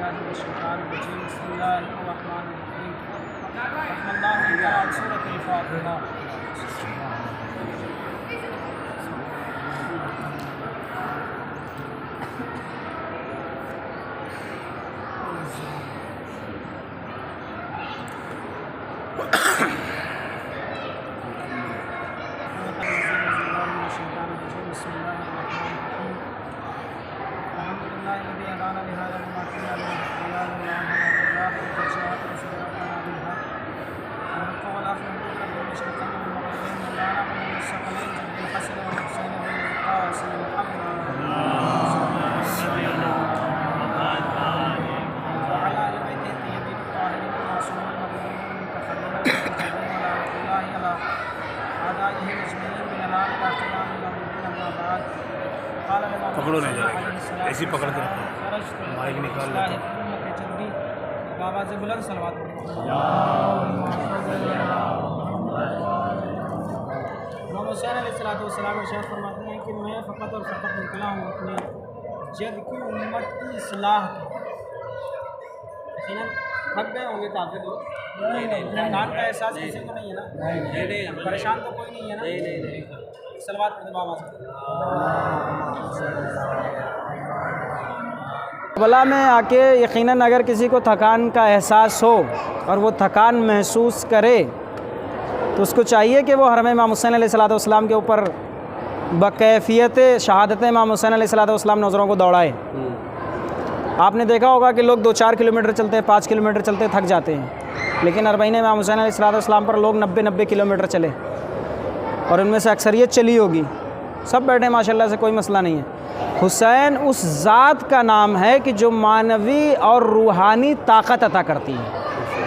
بالله من الشيطان الرجيم بسم الله الرحمن الرحيم رحم الله تعالى سورة الفاتحة. پکڑو نہیں جائے ایسی پکڑ کے رکھو مائک نکال لیتا بابا سے بلند صلوات امام حسین علیہ السلام ارشاد فرماتے ہیں کہ میں فقط اور فقط نکلا ہوں اپنی جد کی امت کی اصلاح یقیناً تھک گئے ہوں گے کافی لوگ نہیں کا احساس کسی کو نہیں ہے نا پریشان تو کوئی نہیں ہے نا صلوات پڑھیں بابا سے. کربلا میں آ کے یقیناً اگر کسی کو تھکان کا احساس ہو اور وہ تھکان محسوس کرے تو اس کو چاہیے کہ وہ حرم امام حسین علیہ السلام کے اوپر بکیفیت شہادت امام حسین علیہ السلام نظروں کو دوڑائے. آپ نے دیکھا ہوگا کہ لوگ 2-4 کلومیٹر چلتے ہیں 5 کلومیٹر چلتے تھک جاتے ہیں، لیکن اربعین امام حسین علیہ السلام پر لوگ 90 کلومیٹر چلے اور ان میں سے اکثریت چلی ہوگی، سب بیٹھے ماشاءاللہ سے کوئی مسئلہ نہیں ہے. حسین اس ذات کا نام ہے کہ جو معنوی اور روحانی طاقت عطا کرتی ہے.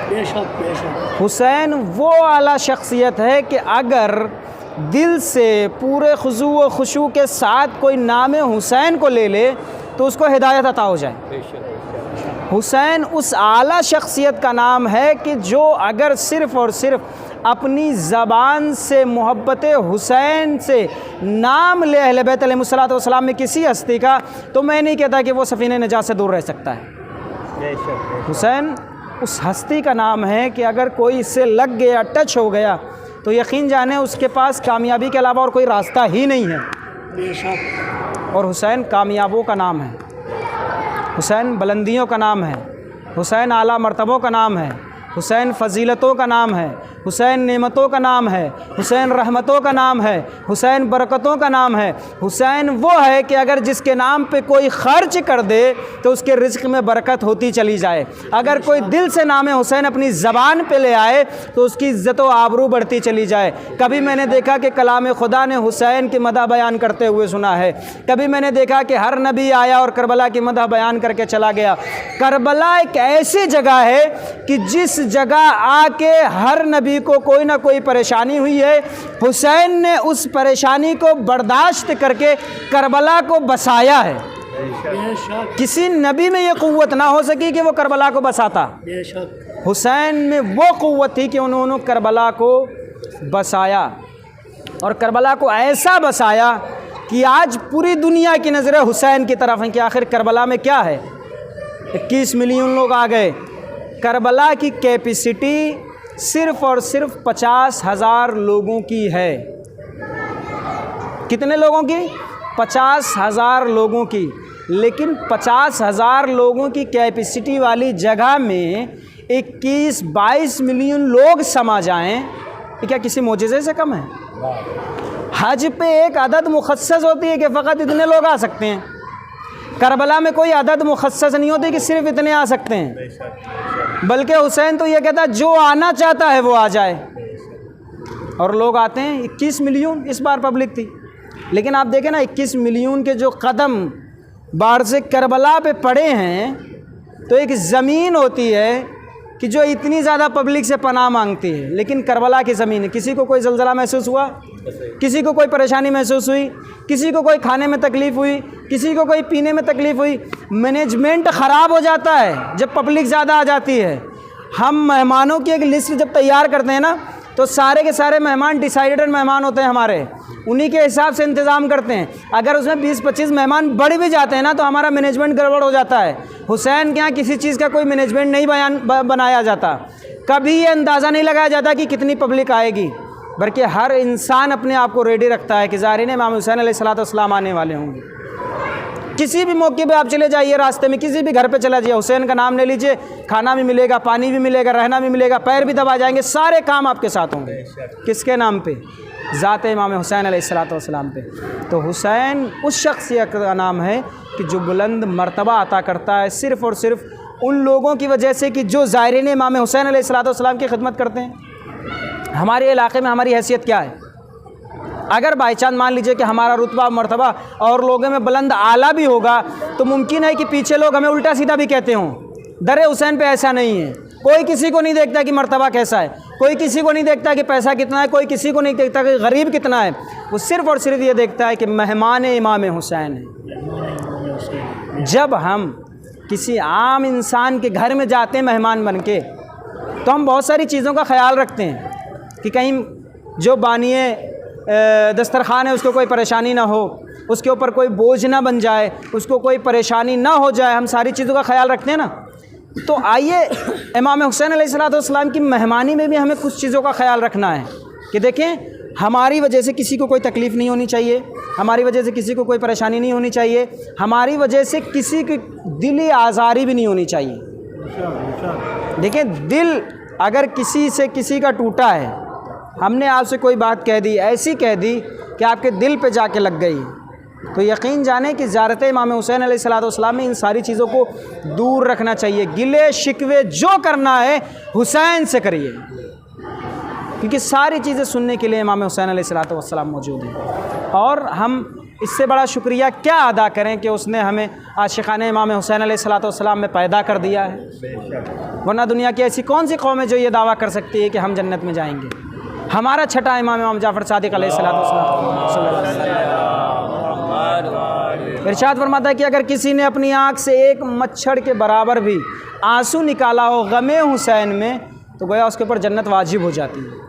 بے شک بے شک. حسین وہ اعلیٰ شخصیت ہے کہ اگر دل سے پورے خضوع و خشوع کے ساتھ کوئی نام حسین کو لے لے تو اس کو ہدایت عطا ہو جائے. حسین اس اعلیٰ شخصیت کا نام ہے کہ جو اگر صرف اور صرف اپنی زبان سے محبت حسین سے نام لے اہل بیت علیہ السلام میں کسی ہستی کا، تو میں نہیں کہتا کہ وہ سفینہ نجات سے دور رہ سکتا ہے. حسین اس ہستی کا نام ہے کہ اگر کوئی اس سے لگ گیا، ٹچ ہو گیا، تو یقین جانے اس کے پاس کامیابی کے علاوہ اور کوئی راستہ ہی نہیں ہے. بے شک. اور حسین کامیابوں کا نام ہے، حسین بلندیوں کا نام ہے، حسین اعلیٰ مرتبوں کا نام ہے، حسین فضیلتوں کا نام ہے، حسین نعمتوں کا نام ہے، حسین رحمتوں کا نام ہے، حسین برکتوں کا نام ہے. حسین وہ ہے کہ اگر جس کے نام پہ کوئی خرچ کر دے تو اس کے رزق میں برکت ہوتی چلی جائے. اگر کوئی دل سے نام حسین اپنی زبان پہ لے آئے تو اس کی عزت و آبرو بڑھتی چلی جائے. کبھی میں نے دیکھا کہ کلام خدا نے حسین کی مدح بیان کرتے ہوئے سنا ہے، کبھی میں نے دیکھا کہ ہر نبی آیا اور کربلا کی مدح بیان کر کے چلا گیا. کربلا ایک ایسی جگہ ہے کہ جس جگہ آ کے ہر نبی کو کوئی نہ کوئی پریشانی ہوئی ہے، حسین نے اس پریشانی کو برداشت کر کے کربلا کو بسایا ہے. کسی نبی میں یہ قوت نہ ہو سکی کہ وہ کربلا کو بساتا. بے شک. حسین میں وہ قوت تھی کہ انہوں نے کربلا کو بسایا، اور کربلا کو ایسا بسایا کہ آج پوری دنیا کی نظریں حسین کی طرف ہیں کہ آخر کربلا میں کیا ہے. 21 ملین لوگ آ گئے. کربلا کی کیپیسٹی صرف اور صرف 50,000 لوگوں کی ہے. کتنے لوگوں کی؟ 50,000 لوگوں کی. لیکن 50,000 لوگوں کی کیپیسٹی والی جگہ میں 21-22 ملین لوگ سما جائیں، یہ کیا کسی معجزے سے کم ہے؟ حج پہ ایک عدد مخصص ہوتی ہے کہ فقط اتنے لوگ آ سکتے ہیں. کربلا میں کوئی عدد مخصص نہیں ہوتی کہ صرف اتنے آ سکتے ہیں، بلکہ حسین تو یہ کہتا ہے جو آنا چاہتا ہے وہ آ جائے. اور لوگ آتے ہیں. 21 ملین اس بار پبلک تھی، لیکن آپ دیکھیں نا 21 ملین کے جو قدم بارز کربلا پہ پڑے ہیں، تو ایک زمین ہوتی ہے کہ جو اتنی زیادہ پبلک سے پناہ مانگتی ہے. لیکن کربلا کی زمین ہے. کسی کو کوئی زلزلہ محسوس ہوا؟ کسی کو کوئی پریشانی محسوس ہوئی؟ کسی کو کوئی کھانے میں تکلیف ہوئی؟ کسی کو کوئی پینے میں تکلیف ہوئی؟ مینجمنٹ خراب ہو جاتا ہے جب پبلک زیادہ آ جاتی ہے. ہم مہمانوں کی ایک لسٹ جب تیار کرتے ہیں نا تو سارے کے سارے مہمان ڈیسائیڈڈ مہمان ہوتے ہیں ہمارے، انہی کے حساب سے انتظام کرتے ہیں۔ اگر اس میں 20-25 مہمان بڑھ بھی جاتے ہیں نا تو ہمارا مینجمنٹ گڑبڑ ہو جاتا ہے۔ حسین کے یہاں کسی چیز کا کوئی مینجمنٹ نہیں بنایا جاتا، کبھی یہ اندازہ نہیں لگایا جاتا کہ کتنی پبلک آئے گی، بلکہ ہر انسان اپنے آپ کو ریڈی رکھتا ہے کہ زائرین امام حسین علیہ السلام آنے والے ہوں گے۔ کسی بھی موقع پہ آپ چلے جائیے، راستے میں کسی بھی گھر پہ چلا جائیے، حسین کا نام لے لیجئے، کھانا بھی ملے گا، پانی بھی ملے گا، رہنا بھی ملے گا، پیر بھی دبا جائیں گے، سارے کام آپ کے ساتھ ہوں گے۔ کس کے نام پہ؟ ذات امام حسین علیہ السلام پہ۔ تو حسین اس شخصیت کا نام ہے کہ جو بلند مرتبہ عطا کرتا ہے صرف اور صرف ان لوگوں کی وجہ سے کہ جو زائرین امام حسین علیہ السلام کی خدمت کرتے ہیں۔ ہمارے علاقے میں ہماری حیثیت کیا ہے؟ اگر بائی چانس مان لیجئے کہ ہمارا رتبہ مرتبہ اور لوگوں میں بلند اعلیٰ بھی ہوگا تو ممکن ہے کہ پیچھے لوگ ہمیں الٹا سیدھا بھی کہتے ہوں۔ در حسین پہ ایسا نہیں ہے، کوئی کسی کو نہیں دیکھتا کہ مرتبہ کیسا ہے، کوئی کسی کو نہیں دیکھتا کہ پیسہ کتنا ہے، کوئی کسی کو نہیں دیکھتا کہ غریب کتنا ہے، وہ صرف اور صرف یہ دیکھتا ہے کہ مہمان امام حسین ہے۔ جب ہم کسی عام انسان کے گھر میں جاتے ہیں مہمان بن کے تو ہم بہت ساری چیزوں کا خیال رکھتے ہیں کہ کہیں جو بانی دسترخوان ہے اس کو کوئی پریشانی نہ ہو، اس کے اوپر کوئی بوجھ نہ بن جائے، اس کو کوئی پریشانی نہ ہو جائے، ہم ساری چیزوں کا خیال رکھتے ہیں نا۔ تو آئیے امام حسین علیہ السلام کی مہمانی میں بھی ہمیں کچھ چیزوں کا خیال رکھنا ہے کہ دیکھیں ہماری وجہ سے کسی کو کوئی تکلیف نہیں ہونی چاہیے، ہماری وجہ سے کسی کو کوئی پریشانی نہیں ہونی چاہیے، ہماری وجہ سے کسی کی دلی آزاری بھی نہیں ہونی چاہیے۔ دیکھیں دل اگر کسی سے کسی کا ٹوٹا ہے، ہم نے آپ سے کوئی بات کہہ دی، ایسی کہہ دی کہ آپ کے دل پہ جا کے لگ گئی، تو یقین جانیں کہ زیارت امام حسین علیہ السلام میں ان ساری چیزوں کو دور رکھنا چاہیے۔ گلے شکوے جو کرنا ہے حسین سے کریے، کیونکہ ساری چیزیں سننے کے لیے امام حسین علیہ السلام موجود ہیں۔ اور ہم اس سے بڑا شکریہ کیا ادا کریں کہ اس نے ہمیں عاشقان امام حسین علیہ السلام میں پیدا کر دیا ہے، ورنہ دنیا کی ایسی کون سی قوم ہے جو یہ دعویٰ کر سکتی ہے کہ ہم جنت میں جائیں گے؟ ہمارا چھٹا امام جعفر صادق علیہ السلام ارشاد فرماتا ہے کہ اگر کسی نے اپنی آنکھ سے ایک مچھڑ کے برابر بھی آنسو نکالا ہو غم حسین میں تو گویا اس کے اوپر جنت واجب ہو جاتی ہے۔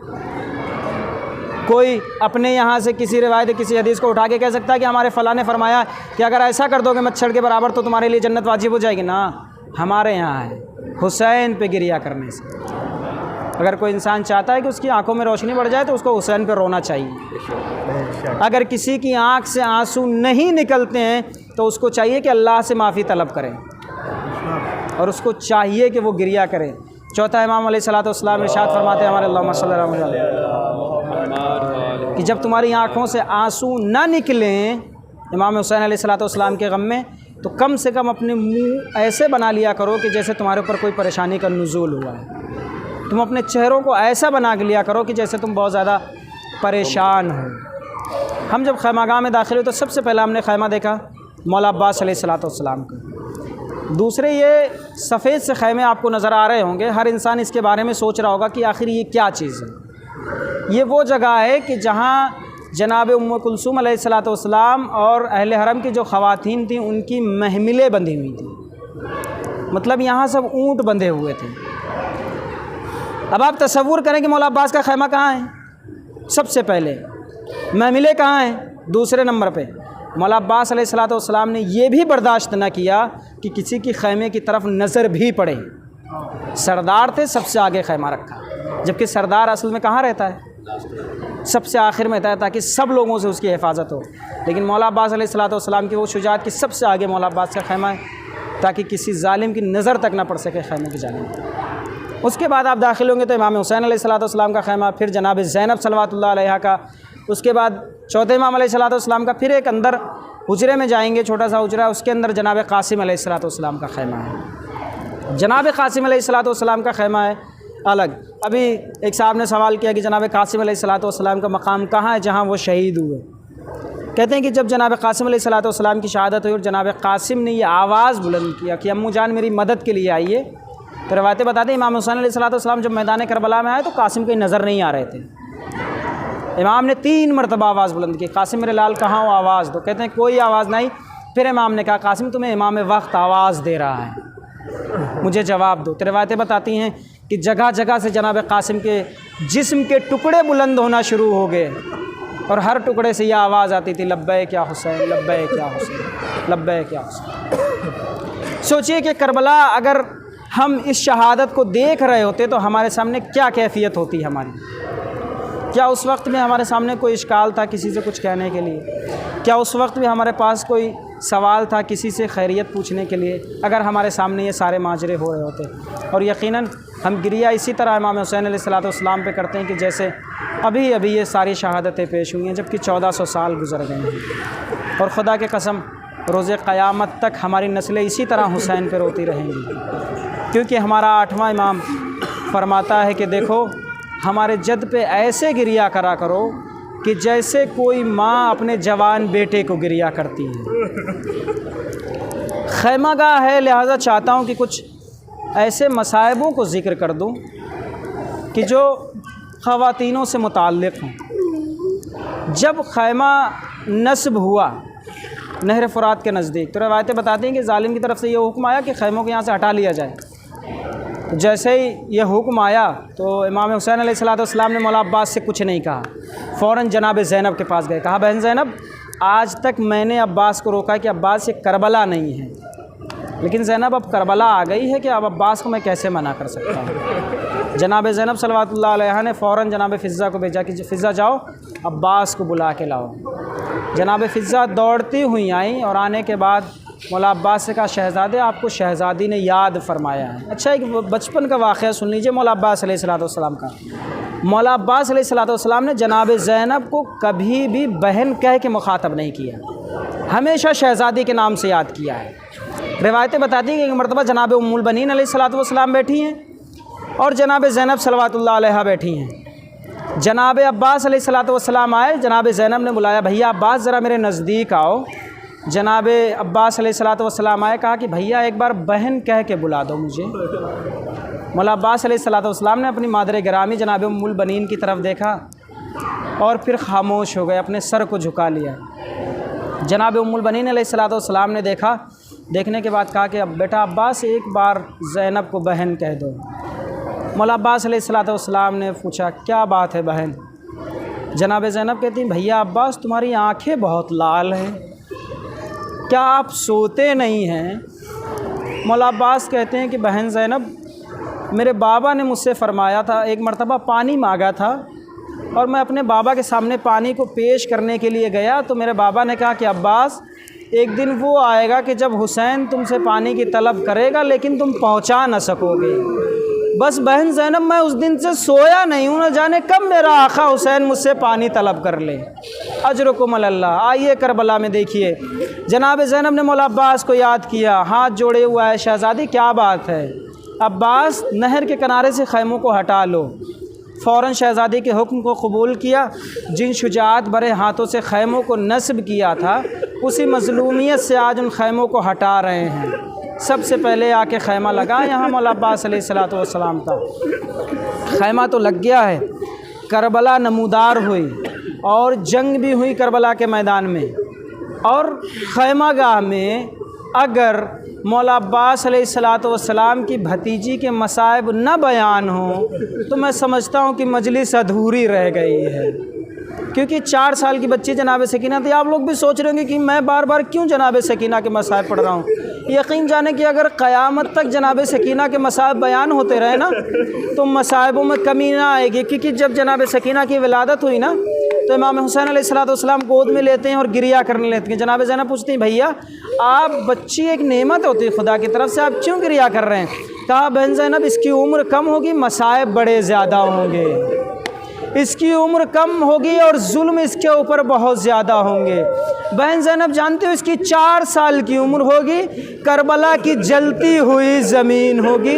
کوئی اپنے یہاں سے کسی روایت کسی حدیث کو اٹھا کے کہہ سکتا ہے کہ ہمارے فلاں نے فرمایا کہ اگر ایسا کر دو گے مچھڑ کے برابر تو تمہارے لیے جنت واجب ہو جائے گی، نا، ہمارے یہاں ہے حسین پہ گریہ کرنے سے۔ اگر کوئی انسان چاہتا ہے کہ اس کی آنکھوں میں روشنی بڑھ جائے تو اس کو حسین پہ رونا چاہیے۔ اگر کسی کی آنکھ سے آنسو نہیں نکلتے ہیں تو اس کو چاہیے کہ اللہ سے معافی طلب کرے اور اس کو چاہیے کہ وہ گریہ کرے۔ چوتھا امام علیہ السلام ارشاد فرماتے ہیں ہمارے اللہم صلی اللہ علیہ وسلم کہ جب تمہاری آنکھوں سے آنسو نہ نکلیں امام حسین علیہ السلام کے غم میں تو کم سے کم اپنے منہ ایسے بنا لیا کرو کہ جیسے تمہارے اوپر کوئی پریشانی کا نزول ہوا ہے۔ تم اپنے چہروں کو ایسا بنا کے لیا کرو کہ جیسے تم بہت زیادہ پریشان ہو۔ ہم جب خیمہ گاہ میں داخل ہوئے تو سب سے پہلے ہم نے خیمہ دیکھا مولا عباس علیہ السلام کا۔ دوسرے یہ سفید سے خیمے آپ کو نظر آ رہے ہوں گے، ہر انسان اس کے بارے میں سوچ رہا ہوگا کہ آخر یہ کیا چیز ہے۔ یہ وہ جگہ ہے کہ جہاں جناب ام کلثوم علیہ السلام اور اہل حرم کی جو خواتین تھیں ان کی محملیں بندھی ہوئی تھیں، مطلب یہاں سب اونٹ بندھے ہوئے تھے۔ اب آپ تصور کریں کہ مولا عباس کا خیمہ کہاں ہے؟ سب سے پہلے محملیں کہاں ہیں؟ دوسرے نمبر پہ۔ مولا عباس علیہ السلام نے یہ بھی برداشت نہ کیا کہ کسی کی خیمے کی طرف نظر بھی پڑے۔ سردار تھے، سب سے آگے خیمہ رکھا، جبکہ سردار اصل میں کہاں رہتا ہے؟ سب سے آخر میں رہتا ہے تاکہ سب لوگوں سے اس کی حفاظت ہو۔ لیکن مولا عباس علیہ السلام کی وہ شجاعت کہ سب سے آگے مولا عباس کا خیمہ ہے تاکہ کسی ظالم کی نظر تک نہ پڑ سکے خیمے کی جانب۔ اس کے بعد آپ داخل ہوں گے تو امام حسین علیہ السلام کا خیمہ، پھر جناب زینب صلوات اللہ علیہا کا، اس کے بعد چوتھے امام علیہ السلام کا، پھر ایک اندر حجرے میں جائیں گے، چھوٹا سا حجرہ، اس کے اندر جناب قاسم علیہ السلام کا خیمہ ہے۔ جناب قاسم علیہ السلام کا خیمہ ہے الگ۔ ابھی ایک صاحب نے سوال کیا کہ جناب قاسم علیہ السلام کا مقام کہاں ہے جہاں وہ شہید ہوئے؟ کہتے ہیں کہ جب جناب قاسم علیہ السلام کی شہادت ہوئی اور جناب قاسم نے یہ آواز بلند کیا کہ امو جان میری مدد کے لیے آئیے، تو روایتیں بتاتے ہیں امام حسین علیہ السلام جب میدان کربلا میں آئے تو قاسم کہیں نظر نہیں آ رہے تھے۔ امام نے 3 مرتبہ آواز بلند کی، قاسم میرے لال کہاں ہو، آواز دو۔ کہتے ہیں کوئی آواز نہیں۔ پھر امام نے کہا قاسم تمہیں امام وقت آواز دے رہا ہے، مجھے جواب دو۔ تو روایتیں بتاتی ہیں کہ جگہ جگہ سے جناب قاسم کے جسم کے ٹکڑے بلند ہونا شروع ہو گئے اور ہر ٹکڑے سے یہ آواز آتی تھی لبیک یا حسین، لبیک یا حسین، لبیک یا حسین۔ سوچئے کہ کربلا اگر ہم اس شہادت کو دیکھ رہے ہوتے تو ہمارے سامنے کیا کیفیت ہوتی ہماری؟ کیا اس وقت میں ہمارے سامنے کوئی اشکال تھا کسی سے کچھ کہنے کے لیے؟ کیا اس وقت میں ہمارے پاس کوئی سوال تھا کسی سے خیریت پوچھنے کے لیے اگر ہمارے سامنے یہ سارے ماجرے ہو رہے ہوتے؟ اور یقیناً ہم گریہ اسی طرح امام حسین علیہ السلام پہ کرتے ہیں کہ جیسے ابھی یہ ساری شہادتیں پیش ہوئی ہیں جبکہ 1400 سال گزر گئے ہیں، اور خدا کے قسم روز قیامت تک ہماری نسلیں اسی طرح حسین پہ روتی رہیں گی، کیونکہ ہمارا 8واں امام فرماتا ہے کہ دیکھو ہمارے جد پہ ایسے گریہ کرا کرو کہ جیسے کوئی ماں اپنے جوان بیٹے کو گریہ کرتی ہے۔ خیمہ گاہ ہے، لہٰذا چاہتا ہوں کہ کچھ ایسے مصائبوں کو ذکر کر دوں کہ جو خواتینوں سے متعلق ہوں۔ جب خیمہ نصب ہوا نہر فرات کے نزدیک تو روایتیں بتاتی ہیں کہ ظالم کی طرف سے یہ حکم آیا کہ خیموں کو یہاں سے ہٹا لیا جائے۔ تو جیسے ہی یہ حکم آیا تو امام حسین علیہ السلام نے مولا عباس سے کچھ نہیں کہا، فوراً جناب زینب کے پاس گئے، کہا بہن زینب آج تک میں نے عباس کو روکا کہ عباس یہ کربلا نہیں ہے، لیکن زینب اب کربلا آ گئی ہے کہ اب عباس کو میں کیسے منع کر سکتا ہوں؟ جناب زینب صلوات اللہ علیہ نے فوراً جناب فضہ کو بھیجا کہ فضہ جاؤ عباس کو بلا کے لاؤ۔ جناب فضہ دوڑتی ہوئی آئیں اور آنے کے بعد مولا عباس سے کہا شہزادے آپ کو شہزادی نے یاد فرمایا ہے۔ اچھا ایک بچپن کا واقعہ سن لیجیے مولا عباس علیہ السلام کا۔ مولا عباس علیہ السلام نے جناب زینب کو کبھی بھی بہن کہہ کے مخاطب نہیں کیا، ہمیشہ شہزادی کے نام سے یاد کیا ہے۔ روایتیں بتاتی ہیں کہ ایک مرتبہ جناب ام البنین علیہ السلام بیٹھی ہیں اور جناب زینب صلوات اللہ علیہ بیٹھی ہیں۔ جناب عباس علیہ السلام آئے، جناب زینب نے بلایا بھیا عباس ذرا میرے نزدیک آؤ۔ جناب عباس علیہ السلام آئے، کہا کہ بھیا ایک بار بہن کہہ کے بلا دو مجھے۔ مولا عباس علیہ السلام نے اپنی مادر گرامی جناب ام البنین کی طرف دیکھا اور پھر خاموش ہو گئے، اپنے سر کو جھکا لیا۔ جناب ام البنین علیہ السلام نے دیکھا، دیکھنے کے بعد کہا کہ اب بیٹا عباس ایک بار زینب کو بہن کہہ دو۔ مولا عباس علیہ السلام نے پوچھا کیا بات ہے بہن؟ جناب زینب کہتی ہیں بھیا عباس تمہاری آنکھیں بہت لال ہیں، کیا آپ سوتے نہیں ہیں؟ مولا عباس کہتے ہیں کہ بہن زینب میرے بابا نے مجھ سے فرمایا تھا، ایک مرتبہ پانی مانگا تھا اور میں اپنے بابا کے سامنے پانی کو پیش کرنے کے لیے گیا تو میرے بابا نے کہا کہ عباس ایک دن وہ آئے گا کہ جب حسین تم سے پانی کی طلب کرے گا لیکن تم پہنچا نہ سکو گے۔ بس بہن زینب میں اس دن سے سویا نہیں ہوں، نہ جانے کب میرا آقا حسین مجھ سے پانی طلب کر لے۔ اجرکم اللہ۔ آئیے کربلا میں دیکھیے جناب زینب نے مولا عباس کو یاد کیا، ہاتھ جوڑے ہوا ہے شہزادی کیا بات ہے؟ عباس نہر کے کنارے سے خیموں کو ہٹا لو۔ فوراً شہزادی کے حکم کو قبول کیا، جن شجاعت برے ہاتھوں سے خیموں کو نصب کیا تھا اسی مظلومیت سے آج ان خیموں کو ہٹا رہے ہیں۔ سب سے پہلے آ کے خیمہ لگا یہاں مولا عباس علیہ السلام کا۔ خیمہ تو لگ گیا ہے، کربلا نمودار ہوئی اور جنگ بھی ہوئی کربلا کے میدان میں، اور خیمہ گاہ میں اگر مولا عباس علیہ السلام کی بھتیجی کے مصائب نہ بیان ہوں تو میں سمجھتا ہوں کہ مجلس ادھوری رہ گئی ہے، کیونکہ 4 سال کی بچی جناب سکینہ تھی۔ آپ لوگ بھی سوچ رہے ہوں گے کہ میں بار بار کیوں جناب سکینہ کے مصائب پڑھ رہا ہوں۔ یقین جانے کہ اگر قیامت تک جناب سکینہ کے مصائب بیان ہوتے رہے نا تو مصائبوں میں کمی نہ آئے گی، کیونکہ جب جناب سکینہ کی ولادت ہوئی نا تو امام حسین علیہ السلام گود میں لیتے ہیں اور گریہ کرنے لیتے ہیں۔ جناب زینب پوچھتی ہیں بھیا آپ بچی ایک نعمت ہوتی ہے خدا کی طرف سے، آپ کیوں گریہ کر رہے ہیں؟ کہا بہن زینب اس کی عمر کم ہوگی، مصائب بڑے زیادہ ہوں گے، اس کی عمر کم ہوگی اور ظلم اس کے اوپر بہت زیادہ ہوں گے۔ بہن زینب جانتے ہو اس کی 4 سال کی عمر ہوگی، کربلا کی جلتی ہوئی زمین ہوگی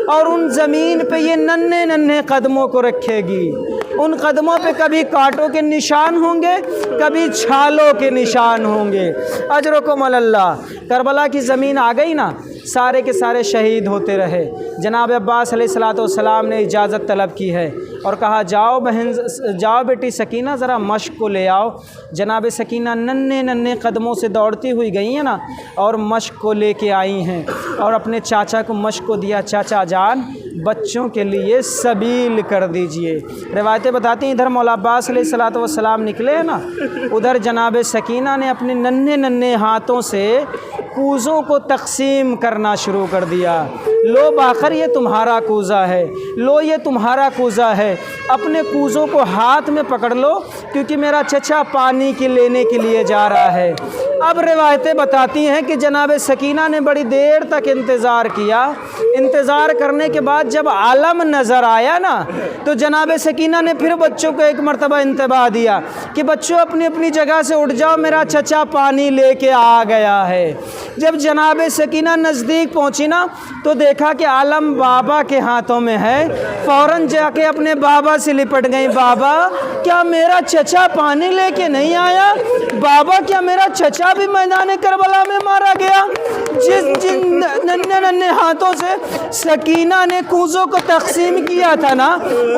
اور ان زمین پہ یہ ننھے ننھے قدموں کو رکھے گی، ان قدموں پہ کبھی کانٹوں کے نشان ہوں گے، کبھی چھالوں کے نشان ہوں گے۔ اجرکم اللہ۔ کربلا کی زمین آ گئی نا، سارے کے سارے شہید ہوتے رہے۔ جناب عباس علیہ السلام نے اجازت طلب کی ہے اور کہا جاؤ بہن، جاؤ بیٹی سکینہ ذرا مشق کو لے آؤ۔ جناب سکینہ ننھے ننھے قدموں سے دوڑتی ہوئی گئی ہیں نا اور مشق کو لے کے آئی ہیں اور اپنے چاچا کو مشق کو دیا، چاچا جان بچوں کے لیے سبیل کر دیجئے۔ روایتیں بتاتی ہیں ادھر مولا عباس علیہ الصلوۃ والسلام نکلے ہیں نا، ادھر جناب سکینہ نے اپنے ننھے ننھے ہاتھوں سے کوزوں کو تقسیم کرنا شروع کر دیا۔ لو باخر یہ تمہارا کوزہ ہے، لو یہ تمہارا کوزہ ہے، اپنے کوزوں کو ہاتھ میں پکڑ لو کیونکہ میرا چچا پانی کے لینے کے لیے جا رہا ہے۔ اب روایتیں بتاتی ہیں کہ جناب سکینہ نے بڑی دیر تک انتظار کیا۔ انتظار کرنے کے بعد جب عالم نظر آیا نا تو جناب سکینہ نے پھر بچوں کو ایک مرتبہ انتباہ دیا کہ بچوں اپنی اپنی جگہ سے اٹھ جاؤ، میرا چچا پانی لے کے آ گیا ہے۔ جب جناب سکینہ نزدیک پہنچی نا تو دیکھا کہ عالم بابا کے ہاتھوں میں ہے، فوراً جا کے اپنے بابا سے لپٹ گئی، بابا کیا میرا چچا پانی لے کے نہیں آیا؟ بابا کیا میرا چچا بھی میدان کربلا میں مارا گیا؟ جن ننھے ننھے ہاتھوں سے سکینہ نے کوزوں کو تقسیم کیا تھا نا،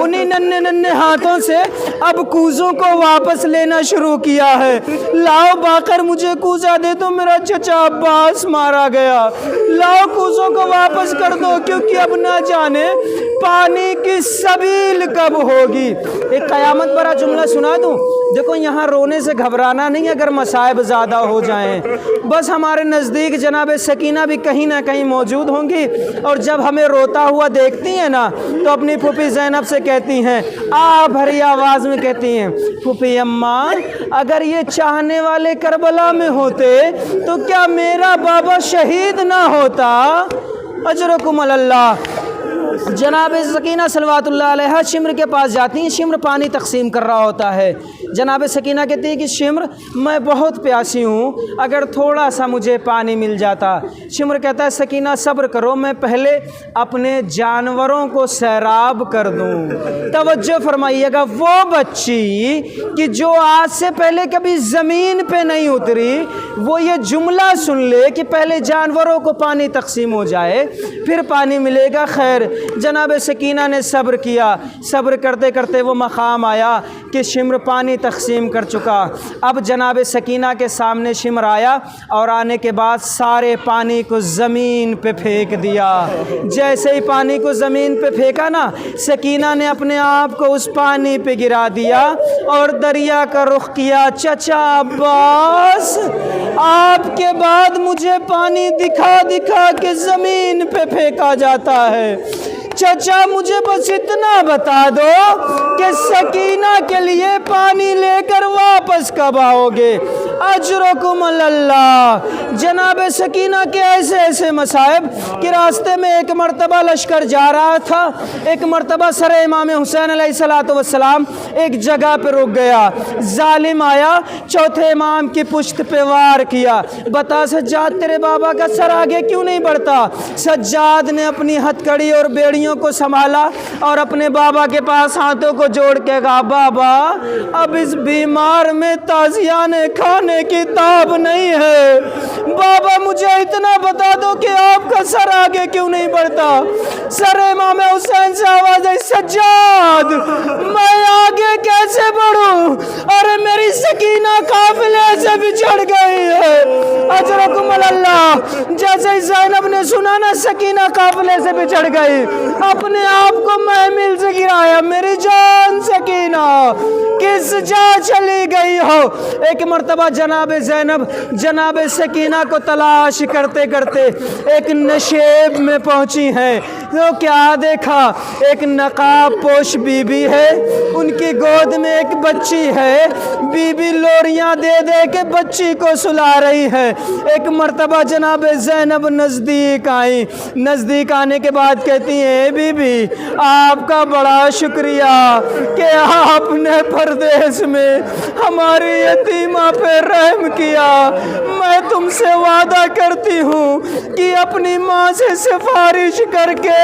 انہی ننھے ننھے ہاتھوں سے اب کوزوں کو واپس لینا شروع کیا ہے۔ لاؤ باقر مجھے کوزہ دے دو، میرا چچا عباس مارا گیا، لاؤ کوزوں کو واپس کر دو کیونکہ اب نہ جانے پانی کی سبیل کب ہوگی۔ ایک قیامت برا جملہ سنا دوں، دیکھو یہاں رونے سے گھبرانا نہیں اگر مصائب زیادہ ہو جائیں، بس ہمارے نزدیک جناب سکینہ بھی کہیں نہ کہیں موجود ہوں گی، اور جب ہمیں روتا ہوا دیکھتی ہیں نا تو اپنی پھوپھی زینب سے کہتی ہیں، بھری آواز میں کہتی ہیں، پھوپھی اماں اگر یہ چاہنے والے کربلا میں ہوتے تو کیا میرا بابا شہید نہ ہوتا؟ اجرکم اللہ۔ جناب سکینہ صلوات اللہ علیہ شمر کے پاس جاتی ہیں، شمر پانی تقسیم کر رہا ہوتا ہے۔ جناب سکینہ کہتی ہے کہ شمر میں بہت پیاسی ہوں، اگر تھوڑا سا مجھے پانی مل جاتا۔ شمر کہتا ہے سکینہ صبر کرو، میں پہلے اپنے جانوروں کو سیراب کر دوں۔ توجہ فرمائیے گا، وہ بچی کہ جو آج سے پہلے کبھی زمین پہ نہیں اتری وہ یہ جملہ سن لے کہ پہلے جانوروں کو پانی تقسیم ہو جائے پھر پانی ملے گا۔ خیر جناب سکینہ نے صبر کیا، صبر کرتے کرتے وہ مقام آیا کہ شمر پانی تقسیم کر چکا۔ اب جناب سکینہ کے سامنے شمر آیا اور آنے کے بعد سارے پانی کو زمین پہ پھینک دیا۔ جیسے ہی پانی کو زمین پہ پھینکا نا، سکینہ نے اپنے آپ کو اس پانی پہ گرا دیا اور دریا کا رخ کیا۔ چچا عباس آپ کے بعد مجھے پانی دکھا دکھا کے زمین پہ پھینکا جاتا ہے، چچا مجھے بس اتنا بتا دو کہ سکینہ کے لیے پانی لے کر واپس کب آؤ گے؟ اجرکم اللہ۔ جناب سکینہ کے ایسے ایسے مصائب کہ راستے میں ایک مرتبہ لشکر جا رہا تھا، ایک مرتبہ سر امام حسین علیہ الصلوۃ والسلام ایک جگہ پہ رک گیا، ظالم آیا چوتھے امام کی پشت پہ وار کیا، بتا سجاد تیرے بابا کا سر آگے کیوں نہیں بڑھتا؟ سجاد نے اپنی ہتھکڑی اور بیڑیوں کو سنبھالا اور اپنے بابا کے پاس ہاتھوں کو جوڑ کے کہا، بابا اب اس بیمار میں تازیانے کھانے کی تاب نہیں ہے، بابا مجھے اتنا بتا دو کہ آپ کا سر آگے کیوں نہیں بڑھتا؟ سر امام حسین سے آواز آئی، سجاد میں آگے کیسے بڑھوں؟ ارے میری سکینہ قافلے سے بچھڑ گئی ہے۔ اجرکم اللہ۔ جیسے ہی زینب نے سنا نا سکینہ قافلے سے بچھڑ گئی، اپنے آپ کو محمل سے گرایا، میری جان سکینہ کس جا چلی گئی ہو؟ ایک مرتبہ جناب زینب جناب سکینہ کو تلاش کرتے کرتے ایک نشیب میں پہنچی ہیں، تو کیا دیکھا؟ ایک نقاب پوش بی بی ہے، ان کی گود میں ایک بچی ہے، بی بی لوریاں دے دے کے بچی کو سلا رہی ہے۔ ایک مرتبہ جناب زینب نزدیک آئی، نزدیک آنے کے بعد کہتی ہیں، بی بی آپ کا بڑا شکریہ کہ آپ نے پردیس میں ہماری یتیمہ پہ رحم کیا، میں تم سے وعدہ کرتی ہوں کہ اپنی ماں سے سفارش کر کے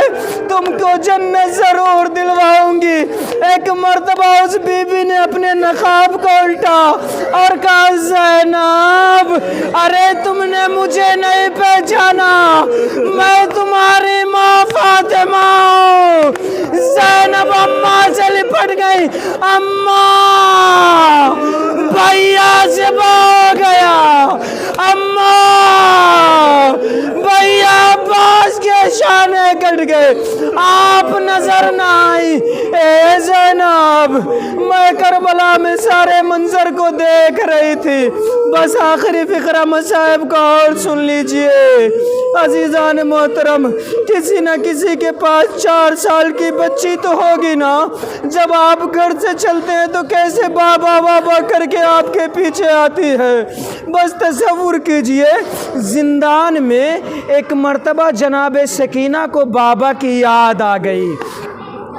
تم کو جنت ضرور دلواؤں گی۔ ایک مرتبہ اس بی بی نے اپنے نقاب کو الٹا اور کہا، زینب ارے تم نے مجھے نہیں پہچانا، میں تمہاری ماں فاطمہ ہوں۔ زینب اماں سے لپٹ گئی، اماں بھیا سے بھاگ گیا، اماں بھیا عباس کے شانے کے بیٹھ گئے. آپ نظر نہ آئی اے زینب. میں کربلا میں سارے منظر کو دیکھ رہی تھی. بس آخری فقرہ مصائب کا اور سن لیجئے. عزیزان محترم, کسی نہ کسی کے پاس 4 سال کی بچی تو ہوگی نا. جب آپ گھر سے چلتے ہیں تو کیسے بابا بابا کر کے آپ کے پیچھے آتی ہے. بس تصور کیجئے, زندان میں ایک مرتبہ جناب سکینہ کو بابا کی یاد آ گئی.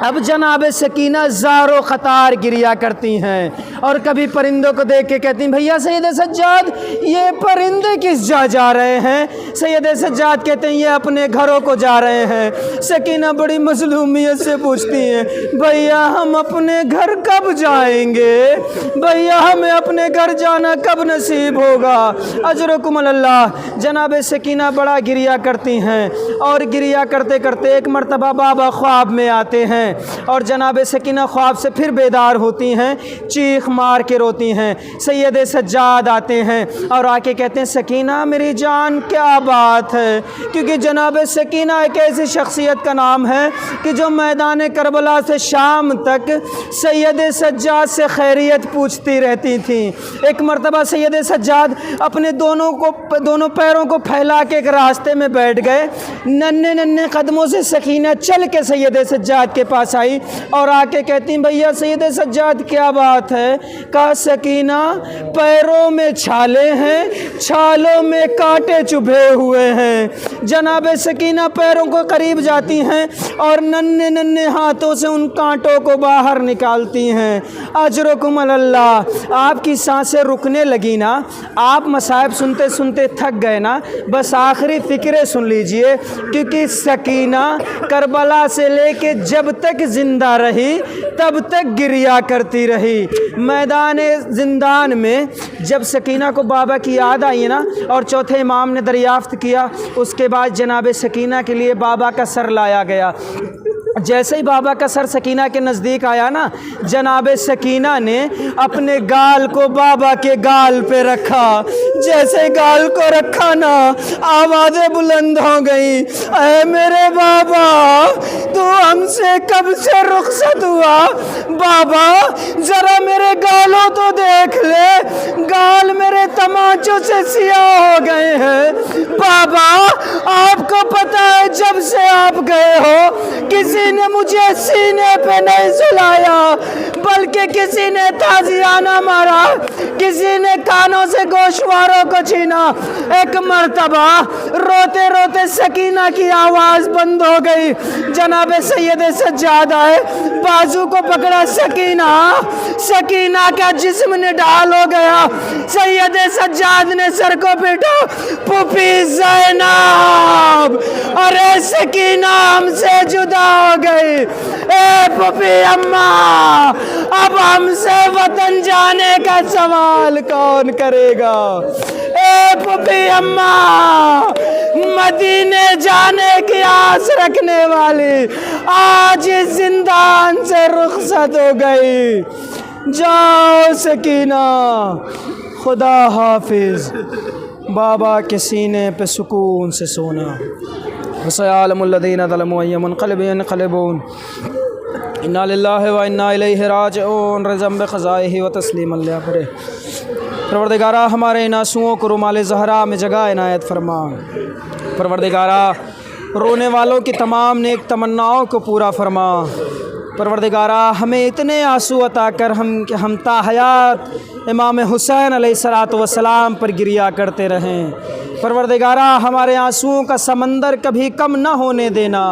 اب جناب سکینہ زار و خطار گریا کرتی ہیں اور کبھی پرندوں کو دیکھ کے کہتی ہیں بھیا سید سجاد یہ پرندے کس جا رہے ہیں. سید سجاد کہتے ہیں یہ اپنے گھروں کو جا رہے ہیں. سکینہ بڑی مظلومیت سے پوچھتی ہیں بھیا ہم اپنے گھر کب جائیں گے, بھیا ہمیں اپنے گھر جانا کب نصیب ہوگا. اجرکم اللہ. جناب سکینہ بڑا گریا کرتی ہیں اور گریا کرتے کرتے ایک مرتبہ بابا خواب میں آتے ہیں اور جناب سکینہ خواب سے پھر بیدار ہوتی ہیں, چیخ مار کے روتی ہیں. سید سجاد آتے ہیں اور آ کے کہتے ہیں سکینہ میری جان کیا بات ہے, کیونکہ جناب سکینہ ایک ایسی شخصیت کا نام ہے کہ جو میدان کربلا سے شام تک سید سجاد سے خیریت پوچھتی رہتی تھیں. ایک مرتبہ سید سجاد اپنے دونوں پیروں کو پھیلا کے ایک راستے میں بیٹھ گئے. ننھے قدموں سے سکینہ چل کے سید سجاد کے پاس آئی اور آ کے کہتی ہیں بھیا سید سجاد کیا بات ہے. کہا سکینہ پیروں میں چھالے ہیں, چھالوں میں کانٹے چبھے ہوئے ہیں. جناب سکینہ پیروں کو قریب جاتی ہیں اور ننھے ہاتھوں سے ان کانٹوں کو باہر نکالتی ہیں. اجرکم اللہ. آپ کی سانسیں رکنے لگی نا, آپ مصائب سنتے سنتے تھک گئے نا. بس آخری فکرے سن لیجئے, کیونکہ سکینہ کربلا سے لے کے جب تک زندہ رہی تب تک گریا کرتی رہی. میدان زندان میں جب سکینہ کو بابا کی یاد آئی نا اور چوتھے امام نے دریافت کیا, اس کے بعد جناب سکینہ کے لیے بابا کا سر لایا گیا. جیسے ہی بابا کا سر سکینہ کے نزدیک آیا نا, جناب سکینہ نے اپنے گال کو بابا کے گال پہ رکھا. جیسے گال کو رکھا نا آوازیں بلند ہو گئیں, اے میرے بابا تو ہم سے کب سے رخصت ہوا. بابا ذرا میرے گالوں تو دیکھ لے, گال میرے تماچوں سے سیاہ ہو گئے ہیں. بابا آپ کو پتہ ہے جب سے آپ گئے ہو کسی نے مجھے سینے پہ نہیں سلایا, بلکہ کسی نے تازیانہ مارا, کسی نے کانوں سے گوشواروں کو چھینا. ایک مرتبہ روتے روتے سکینہ کی آواز بند ہو گئی. جناب سید سجاد آئے, بازو کو پکڑا, سکینہ کا جسم نڈال ہو گیا. سید سجاد نے سر کو پیٹا, پھوپھی زینب ارے سکینہ ہم سے جدا ہو گئی. اے پھوپھی اماں اب ہم سے وطن جانے کا سوال کون کرے گا. اے پھوپھی اماں مدینے جانے کی آس رکھنے والی آج اس زندان سے رخصت ہو گئی. جاؤ سکینہ, خدا حافظ. بابا کے سینے پہ سکون سے سونا. وسيعلم الذين ظلموا أي منقلب ينقلبون. إنا لله وإنا إليه راجعون. رضا بقضائه وتسليما لأمره. پروردگارہ ہمارے ان آنسوؤں کو رومال زہرا میں جگہ عنایت فرما. پروردگارہ رونے والوں کی تمام نیک تمناؤں کو پورا فرما. پروردگارہ ہمیں اتنے آنسو عطا کر ہم تا حیات امام حسین علیہ السلام پر گریا کرتے رہیں. پروردگارہ ہمارے آنسوؤں کا سمندر کبھی کم نہ ہونے دینا.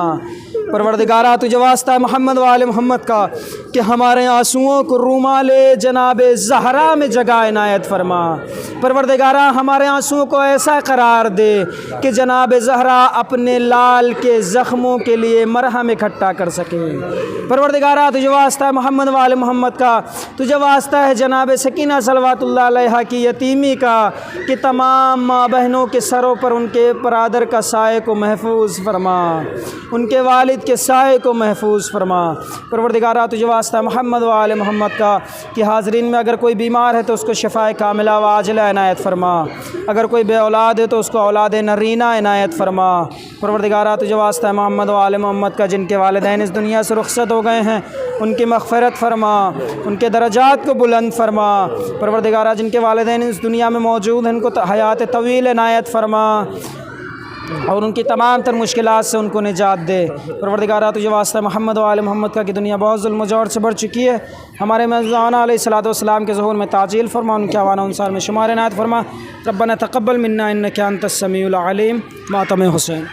پروردگارہ تجھے واسطہ ہے محمد وآل محمد کا کہ ہمارے آنسوؤں کو رومال جناب زہرا میں جگہ عنایت فرما. پروردگارہ ہمارے آنسوؤں کو ایسا قرار دے کہ جناب زہرا اپنے لال کے زخموں کے لیے مرہم اکٹھا کر سکے. پروردگارہ تجھے واسطہ ہے محمد وآل محمد کا, تجھے واسطہ ہے جناب سکینہ صلوات اللہ علیہا کی یتیمی کا کہ تمام ماں بہنوں کے سروں پر ان کے برادر کا سائے کو محفوظ فرما. ان کے والد بیت کے سائے کو محفوظ فرما۔ پروردگارہ تجھے واسطہ محمد و آل محمد کا کہ حاضرین میں اگر کوئی بیمار ہے تو اس کو شفائے کاملہ و عاجلہ عنایت فرما، اگر کوئی بے اولاد ہے تو اس کو اولاد نرینہ عنایت فرما۔ پروردگارہ تجھے واسطہ محمد و آل محمد کا جن کے والدین اس دنیا سے رخصت ہو گئے ہیں ان کی مغفرت فرما، ان کے درجات کو بلند فرما۔ پروردگارہ جن کے والدین اس دنیا میں موجود ہیں ان کو حیات طویل عنایت فرما اور ان کی تمام تر مشکلات سے ان کو نجات دے۔ پروردگارہ تجھے واسطہ محمد و آل محمد کا کہ دنیا بہت ظلم و جور سے بڑھ چکی ہے، ہمارے مولانا علیہ الصلوۃ والسلام کے ظہور میں تعجیل فرما، ان کے آوان و انصار میں شمار عنایت فرما۔ ربنا تقبل منا انک انت السمیع العلیم۔ ماتم حسین۔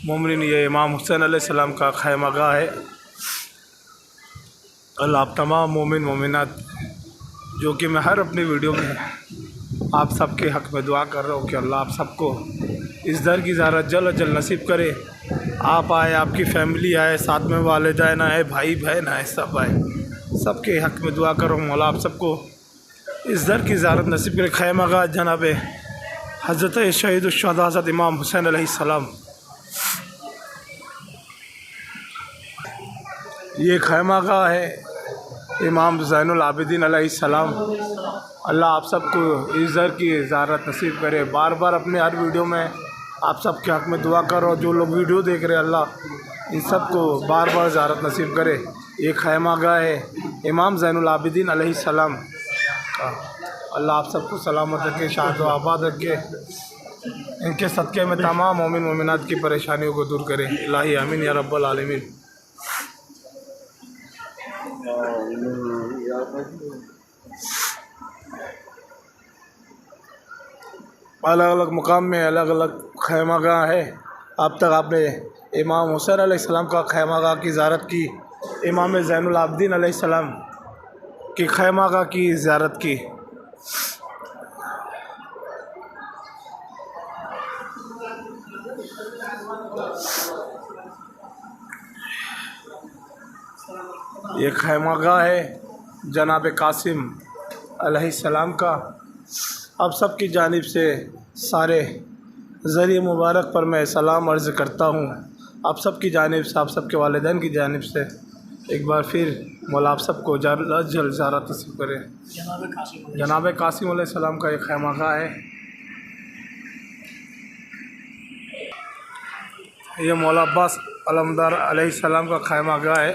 مومنین، یہ امام حسین علیہ السلام کا خیمہ گاہ ہے۔ اللہ آپ تمام مومن مومنات جو کہ میں ہر اپنی ویڈیو میں آپ سب کے حق میں دعا کر رہا ہوں کہ اللہ آپ سب کو اس در کی زیارت جلد از جلد نصیب کرے۔ آپ آئے، آپ کی فیملی آئے، ساتھ میں والدین آئے، بھائی بہن آئے، سب آئے، سب کے حق میں دعا کر رہا ہوں مولا آپ سب کو اس در کی زیارت نصیب کرے۔ خیمہ گاہ جناب حضرت شہید الشہداء حضرت امام حسین علیہ السلام، یہ خیمہ گاہ ہے امام زین العابدین علیہ السلام۔ اللہ آپ سب کو اس در کی زیارت نصیب کرے۔ بار بار اپنے ہر ویڈیو میں آپ سب کے حق میں دعا کر رہا ہوں، جو لوگ ویڈیو دیکھ رہے ہیں اللہ ان سب کو بار بار زیارت نصیب کرے۔ یہ خیمہ گاہ ہے امام زین العابدین علیہ السلام کا۔ اللہ آپ سب کو سلامت رکھے، شاد و آباد رکھے، ان کے صدقے میں تمام مومن مومنات کی پریشانیوں کو دور کرے۔ الہی آمین یا رب العالمین۔ الگ الگ مقام میں الگ الگ خیمہ گاہ ہے۔ اب تک آپ نے امام حسین علیہ السلام کا خیمہ گاہ کی زیارت کی، امام زین العابدین علیہ السلام کی خیمہ گاہ کی زیارت کی۔ یہ خیمہ گاہ ہے جناب قاسم علیہ السلام کا۔ اب سب کی جانب سے سارے ذریعہ مبارک پر میں سلام عرض کرتا ہوں۔ آپ سب کی جانب سے، آپ سب کے والدین کی جانب سے ایک بار پھر مولا آپ سب کو جلد زیارت نصیب کرے۔ جناب قاسم علیہ السلام کا ایک خیمہ گاہ ہے۔ یہ مولا عباس علمدار علیہ السلام کا خیمہ گاہ ہے۔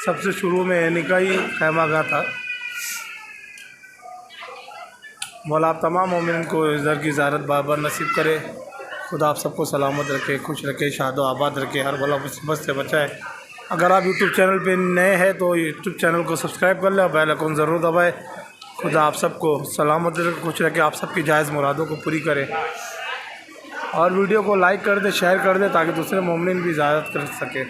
سب سے شروع میں انہی کا ہی خیمہ گاہ تھا۔ مولا آپ تمام مومن کو اس در کی زیارت بار بار نصیب کرے۔ خدا آپ سب کو سلامت رکھے، خوش رکھے، شاد و آباد رکھے، ہر بلا مصیبت سے بچائے۔ اگر آپ یوٹیوب چینل پہ نئے ہیں تو یوٹیوب چینل کو سبسکرائب کر لیں اور بیل آئیکن ضرور دبائے۔ خدا آپ سب کو سلامت رکھے، خوش رکھے، آپ سب کی جائز مرادوں کو پوری کرے۔ اور ویڈیو کو لائک کر دے، شیئر کر دے تاکہ دوسرے مومنین بھی زیارت کر سکے۔